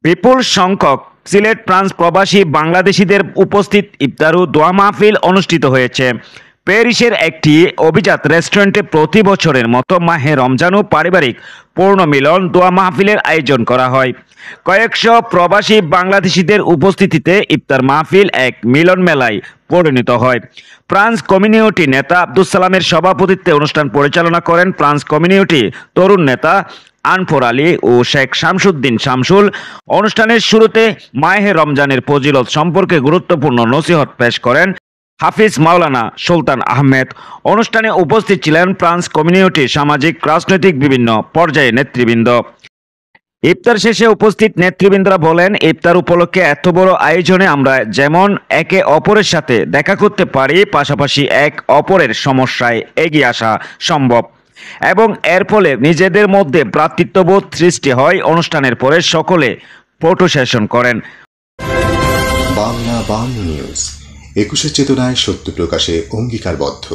বিপুল সংখ্যক সিলেট ফ্রান্স প্রবাসী বাংলাদেশিদের উপস্থিত ইফতার ও দোয়া মাহফিল অনুষ্ঠিত হয়েছে। প্যারিসের একটি অভিজাত রেস্টুরেন্টে প্রতি বছরের মতো মাহে রমজান ও পারিবারিক পূর্ণ মিলন দোয়া মাহফিলের আয়োজন করা হয়। কয়েকশো প্রবাসী বাংলাদেশিদের উপস্থিতিতে ইফতার মাহফিল এক মিলন মেলায় পরিণত হয়। ফ্রান্স কমিউনিটি নেতা আব্দুল সালামের সভাপতিত্বে অনুষ্ঠান পরিচালনা করেন ফ্রান্স কমিউনিটি তরুণ নেতা আনফর আলী ও শেখ শামসুদ্দিন শামসুল। অনুষ্ঠানের শুরুতে মাহে রমজানের ফজিলত সম্পর্কে গুরুত্বপূর্ণ নসিহত পেশ করেন হাফিজ মাওলানা সুলতান আহমেদ। অনুষ্ঠানে উপস্থিত ছিলেন ফ্রান্স কমিউনিটি সামাজিক রাজনৈতিক বিভিন্ন পর্যায়ে নেতৃবৃন্দ। ইফতার শেষে উপস্থিত নেতৃবৃন্দরা বলেন, ইফতার উপলক্ষে এত বড় আয়োজনে আমরা যেমন একে অপরের সাথে দেখা করতে পারি, পাশাপাশি এক অপরের সমস্যায় এগিয়ে আসা সম্ভব এবং এর ফলে নিজেদের মধ্যে ভ্রাতৃত্ববোধ সৃষ্টি হয়। অনুষ্ঠানের পরে সকলে ফটো সেশন করেন। বাংলা নিউজ 21 চেতনায় সত্য প্রকাশে অঙ্গীকারবদ্ধ।